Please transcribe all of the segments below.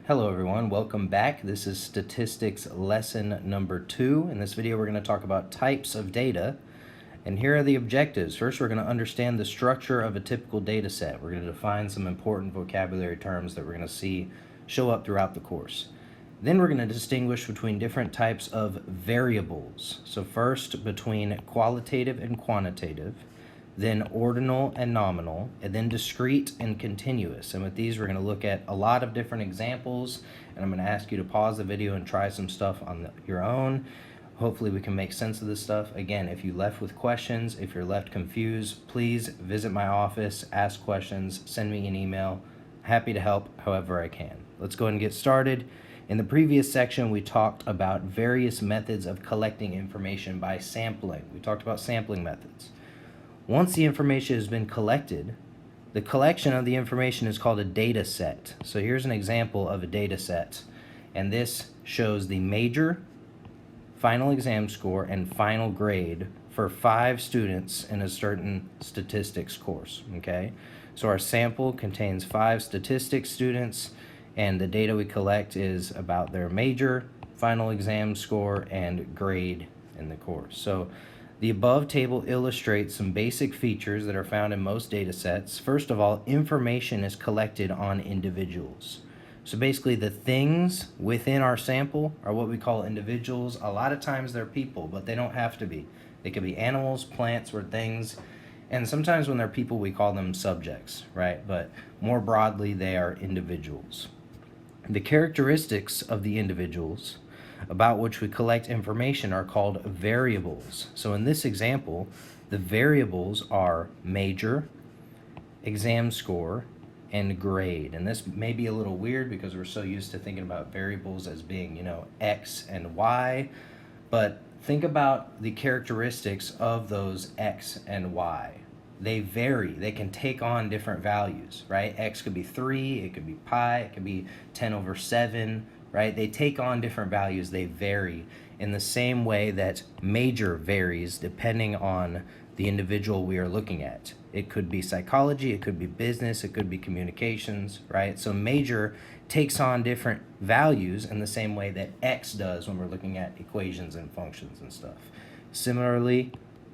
Hello everyone, welcome back. This is statistics lesson number 2. In this video we're going to talk about types of data, and here are the objectives. First, we're going to understand the structure of a typical data set. We're going to define some important vocabulary terms that we're going to see show up throughout the course. Then we're going to distinguish between different types of variables. So first, between qualitative and quantitative, then ordinal and nominal, and then discrete and continuous. And with these, we're going to look at a lot of different examples, and I'm going to ask you to pause the video and try some stuff on your own. Hopefully we can make sense of this stuff. Again, if you left with questions, if you're left confused, please visit my office, ask questions, send me an email. Happy to help however I can. Let's go ahead and get started. In the previous section, we talked about various methods of collecting information by sampling. We talked about sampling methods. Once the information has been collected, the collection of the information is called a data set. So here's an example of a data set, and this shows the major, final exam score, and final grade for 5 students in a certain statistics course, okay? So our sample contains 5 statistics students, and the data we collect is about their major, final exam score, and grade in the course. So the above table illustrates some basic features that are found in most data sets. First of all, information is collected on individuals. So basically the things within our sample are what we call individuals. A lot of times they're people, but they don't have to be. They could be animals, plants, or things. And sometimes when they're people, we call them subjects, right? But more broadly, they are individuals. The characteristics of the individuals about which we collect information are called variables. So in this example, the variables are major, exam score, and grade. And this may be a little weird because we're so used to thinking about variables as being, X and Y, but think about the characteristics of those X and Y. They vary. They can take on different values, right? X could be 3, it could be pi, it could be 10/7, right? They take on different values. They vary in the same way that major varies depending on the individual we are looking at. It could be psychology, it could be business, it could be communications, right? So major takes on different values in the same way that X does when we're looking at equations and functions and stuff. Similarly,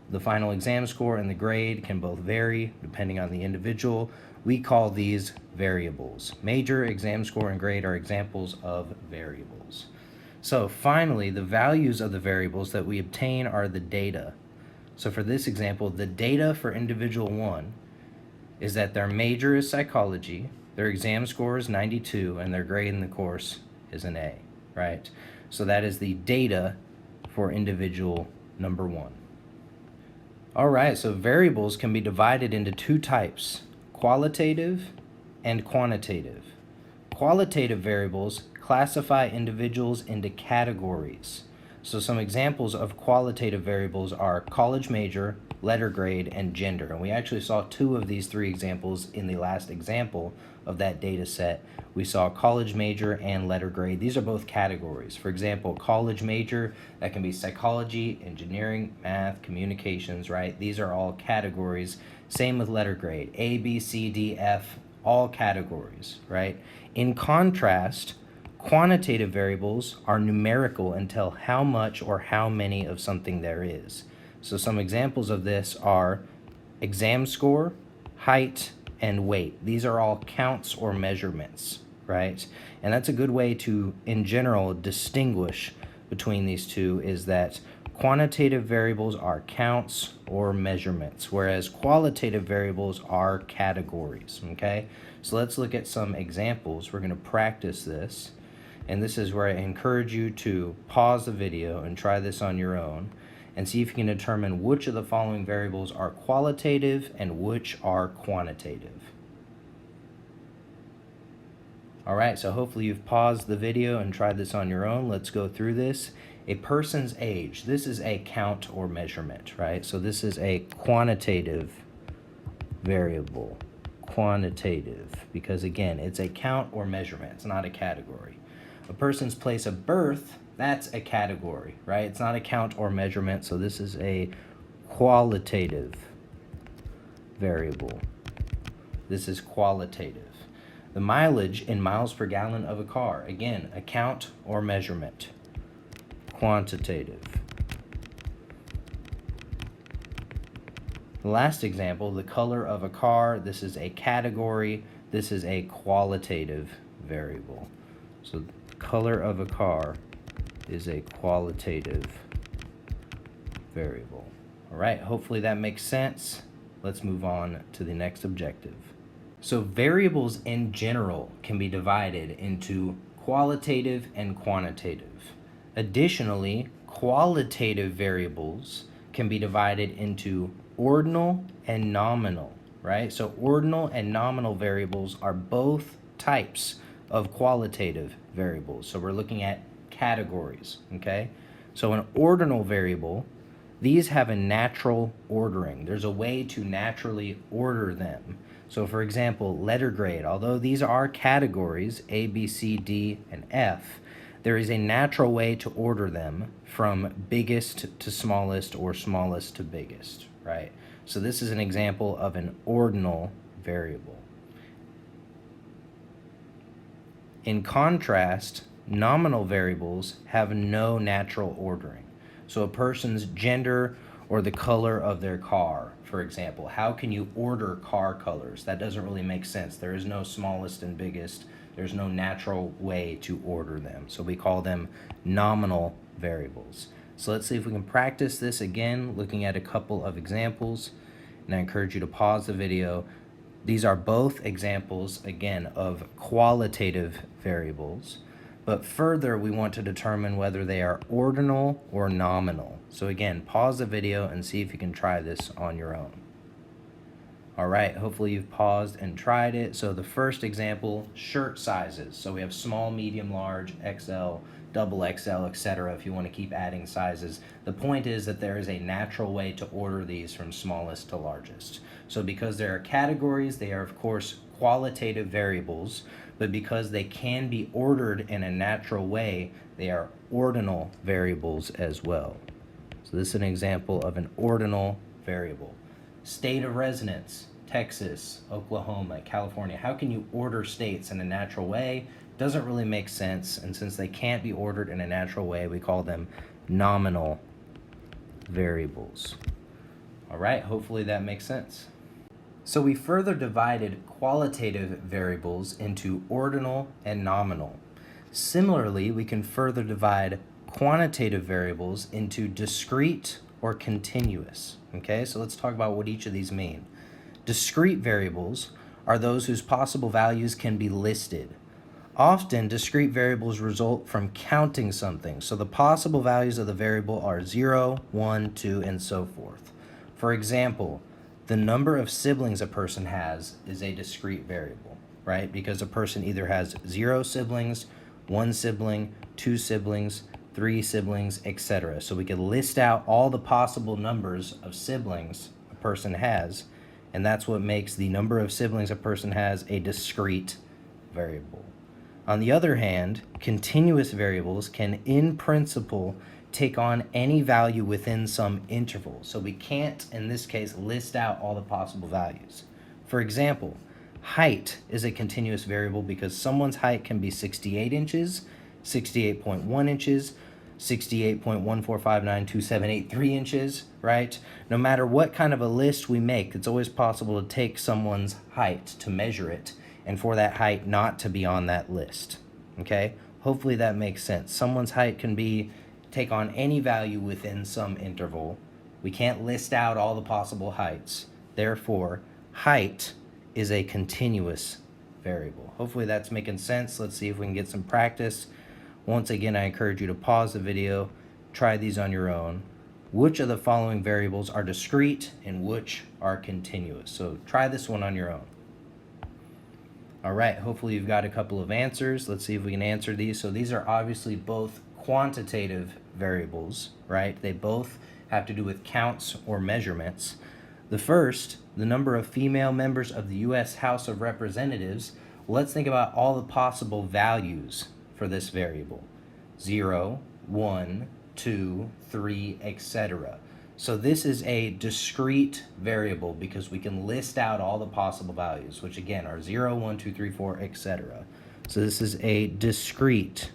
the final exam score and the grade can both vary depending on the individual. We call these variables. Major, exam score, and grade are examples of variables. So finally, the values of the variables that we obtain are the data. So for this example, the data for individual 1 is that their major is psychology, their exam score is 92, and their grade in the course is an A, right? So that is the data for individual number 1. All right, so variables can be divided into 2 types, qualitative and quantitative. Qualitative variables classify individuals into categories. So some examples of qualitative variables are college major, letter grade, and gender. And we actually saw 2 of these 3 examples in the last example of that data set. We saw college major and letter grade. These are both categories. For example, college major, that can be psychology, engineering, math, communications, right? These are all categories. Same with letter grade, A, B, C, D, F, all categories, right? In contrast, quantitative variables are numerical and tell how much or how many of something there is. So some examples of this are exam score, height, and weight. These are all counts or measurements, right? And that's a good way to, in general, distinguish between these two, is that quantitative variables are counts or measurements, whereas qualitative variables are categories, okay? So let's look at some examples. We're going to practice this, and this is where I encourage you to pause the video and try this on your own and see if you can determine which of the following variables are qualitative and which are quantitative. All right, so hopefully you've paused the video and tried this on your own. Let's go through this. A person's age. This is a count or measurement, right? So this is a quantitative variable. Quantitative, because again, it's a count or measurement. It's not a category. A person's place of birth, that's a category, right? It's not a count or measurement, so this is a qualitative variable. This is qualitative. The mileage in miles per gallon of a car. Again, a count or measurement. Quantitative. The last example, the color of a car. This is a category. This is a qualitative variable. So the color of a car is a qualitative variable. All right, hopefully that makes sense. Let's move on to the next objective. So variables in general can be divided into qualitative and quantitative. Additionally, qualitative variables can be divided into ordinal and nominal, right? So ordinal and nominal variables are both types of qualitative variables. So we're looking at categories, okay? So an ordinal variable, these have a natural ordering. There's a way to naturally order them. So for example, letter grade, although these are categories, A, B, C, D, and F, there is a natural way to order them from biggest to smallest or smallest to biggest, right? So this is an example of an ordinal variable. In contrast, nominal variables have no natural ordering. So a person's gender or the color of their car, for example. How can you order car colors? That doesn't really make sense. There is no smallest and biggest. There's no natural way to order them. So we call them nominal variables. So let's see if we can practice this again, looking at a couple of examples. And I encourage you to pause the video. These are both examples, again, of qualitative variables. But further, we want to determine whether they are ordinal or nominal. So again, pause the video and see if you can try this on your own. All right, hopefully you've paused and tried it. So the first example, shirt sizes. So we have small, medium, large, XL, double XL, etc. if you want to keep adding sizes. The point is that there is a natural way to order these from smallest to largest. So because there are categories, they are of course qualitative variables, but because they can be ordered in a natural way, they are ordinal variables as well. So this is an example of an ordinal variable. State of residence, Texas, Oklahoma, California. How can you order states in a natural way? Doesn't really make sense, and since they can't be ordered in a natural way, we call them nominal variables. All right, hopefully that makes sense. So we further divided qualitative variables into ordinal and nominal. Similarly, we can further divide quantitative variables into discrete or continuous. Okay, so let's talk about what each of these mean. Discrete variables are those whose possible values can be listed. Often, discrete variables result from counting something, so the possible values of the variable are 0, 1, 2, and so forth. For example, the number of siblings a person has is a discrete variable, right? Because a person either has 0 siblings, 1 sibling, 2 siblings, 3 siblings, etc. So we could list out all the possible numbers of siblings a person has, and that's what makes the number of siblings a person has a discrete variable. On the other hand, continuous variables can, in principle, take on any value within some interval. So we can't, in this case, list out all the possible values. For example, height is a continuous variable because someone's height can be 68 inches, 68.1 inches, 68.1459278 inches, right? No matter what kind of a list we make, it's always possible to take someone's height to measure it, and for that height not to be on that list, okay? Hopefully that makes sense. Someone's height can take on any value within some interval. We can't list out all the possible heights. Therefore, height is a continuous variable. Hopefully that's making sense. Let's see if we can get some practice. Once again, I encourage you to pause the video, try these on your own. Which of the following variables are discrete and which are continuous? So try this one on your own. All right, hopefully you've got a couple of answers. Let's see if we can answer these. So these are obviously both quantitative variables, right? They both have to do with counts or measurements. The first, the number of female members of the U.S. House of Representatives. Let's think about all the possible values for this variable. 0, 1, 2, 3, etc. So this is a discrete variable because we can list out all the possible values, which again are 0, 1, 2, 3, 4, etc. So this is a discrete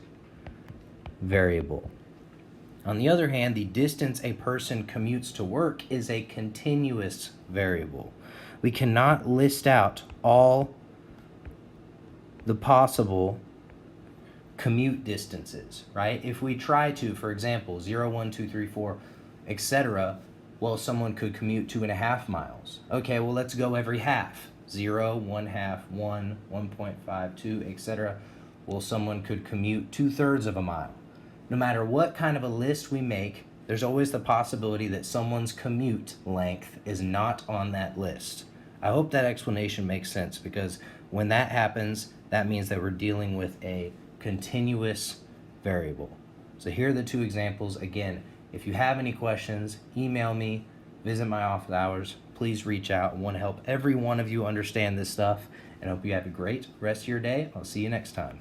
variable. On the other hand, the distance a person commutes to work is a continuous variable. We cannot list out all the possible commute distances, right? If we try to, for example, 0, 1, 2, 3, 4, etc., well, someone could commute 2.5 miles. Okay, well, let's go every half. 0, 1/2, 1, 1.5, 2, etc. Well, someone could commute 2/3 of a mile. No matter what kind of a list we make, there's always the possibility that someone's commute length is not on that list. I hope that explanation makes sense, because when that happens, that means that we're dealing with a continuous variable. So here are the two examples. Again, if you have any questions, email me, visit my office hours. Please reach out. I want to help every one of you understand this stuff, and I hope you have a great rest of your day. I'll see you next time.